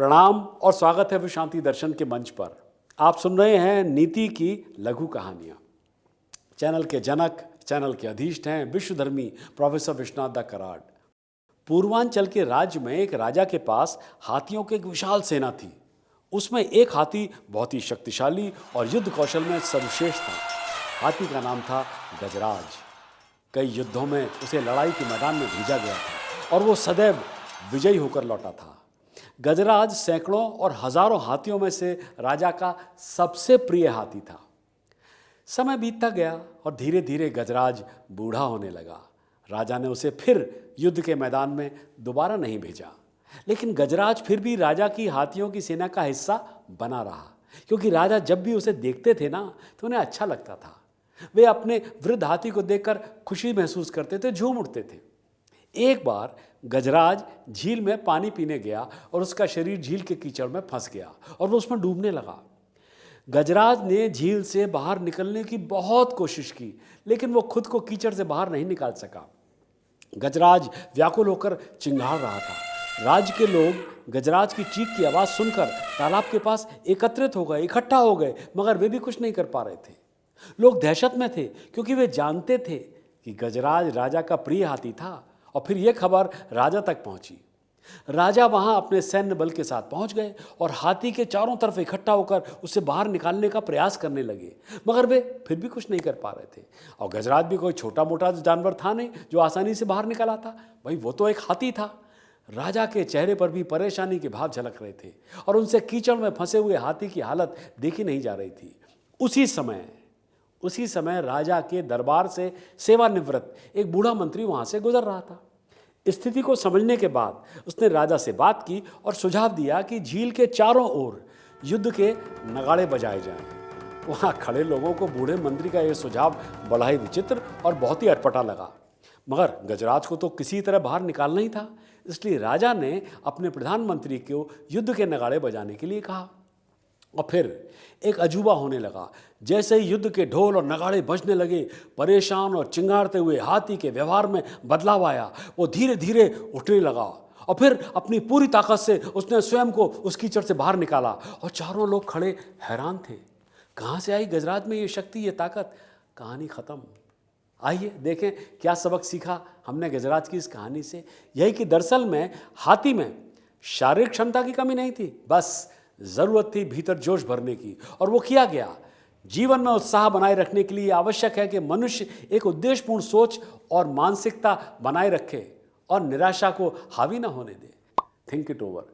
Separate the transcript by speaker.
Speaker 1: प्रणाम और स्वागत है विश्व शांति दर्शन के मंच पर। आप सुन रहे हैं नीति की लघु कहानियाँ। चैनल के जनक, चैनल के अधीष्ट हैं विश्वधर्मी प्रोफेसर विश्वनाथ दा कराड़। पूर्वांचल के राज्य में एक राजा के पास हाथियों की एक विशाल सेना थी। उसमें एक हाथी बहुत ही शक्तिशाली और युद्ध कौशल में सर्वश्रेष्ठ था। हाथी का नाम था गजराज। कई युद्धों में उसे लड़ाई के मैदान में भेजा गया था और वो सदैव विजयी होकर लौटा था। गजराज सैकड़ों और हजारों हाथियों में से राजा का सबसे प्रिय हाथी था। समय बीतता गया और धीरे धीरे गजराज बूढ़ा होने लगा। राजा ने उसे फिर युद्ध के मैदान में दोबारा नहीं भेजा, लेकिन गजराज फिर भी राजा की हाथियों की सेना का हिस्सा बना रहा, क्योंकि राजा जब भी उसे देखते थे ना तो उन्हें अच्छा लगता था। वे अपने वृद्ध हाथी को देखकर खुशी महसूस करते थे, झूम उठते थे। एक बार गजराज झील में पानी पीने गया और उसका शरीर झील के कीचड़ में फंस गया और वो उसमें डूबने लगा। गजराज ने झील से बाहर निकलने की बहुत कोशिश की, लेकिन वो खुद को कीचड़ से बाहर नहीं निकाल सका। गजराज व्याकुल होकर चिंगाड़ रहा था। राज्य के लोग गजराज की चीख की आवाज़ सुनकर तालाब के पास एकत्रित हो गए, इकट्ठा हो गए, मगर वे भी कुछ नहीं कर पा रहे थे। लोग दहशत में थे, क्योंकि वे जानते थे कि गजराज राजा का प्रिय हाथी था। और फिर यह खबर राजा तक पहुंची। राजा वहां अपने सैन्य बल के साथ पहुंच गए और हाथी के चारों तरफ इकट्ठा होकर उसे बाहर निकालने का प्रयास करने लगे, मगर वे फिर भी कुछ नहीं कर पा रहे थे। और गजराज भी कोई छोटा मोटा जानवर था नहीं जो आसानी से बाहर निकल आता। भाई, वो तो एक हाथी था। राजा के चेहरे पर भी परेशानी के भाव झलक रहे थे और उनसे कीचड़ में फंसे हुए हाथी की हालत देखी नहीं जा रही थी। उसी समय राजा के दरबार से सेवानिवृत्त एक बूढ़ा मंत्री वहां से गुजर रहा था। स्थिति को समझने के बाद उसने राजा से बात की और सुझाव दिया कि झील के चारों ओर युद्ध के नगाड़े बजाए जाएं। वहां खड़े लोगों को बूढ़े मंत्री का यह सुझाव बड़ा ही विचित्र और बहुत ही अटपटा लगा, मगर गजराज को तो किसी तरह बाहर निकालना ही था। इसलिए राजा ने अपने प्रधानमंत्री को युद्ध के नगाड़े बजाने के लिए कहा। और फिर एक अजूबा होने लगा। जैसे ही युद्ध के ढोल और नगाड़े बजने लगे, परेशान और चिंगारते हुए हाथी के व्यवहार में बदलाव आया। वो धीरे धीरे उठने लगा और फिर अपनी पूरी ताकत से उसने स्वयं को उस कीचड़ से बाहर निकाला। और चारों लोग खड़े हैरान थे, कहाँ से आई गजराज में ये शक्ति, ये ताकत। कहानी खत्म। आइए देखें क्या सबक सीखा हमने गजराज की इस कहानी से। यही कि दरअसल में हाथी में शारीरिक क्षमता की कमी नहीं थी, बस जरूरत थी भीतर जोश भरने की, और वो किया गया। जीवन में उत्साह बनाए रखने के लिए आवश्यक है कि मनुष्य एक उद्देश्यपूर्ण सोच और मानसिकता बनाए रखे और निराशा को हावी ना होने दे। Think it over.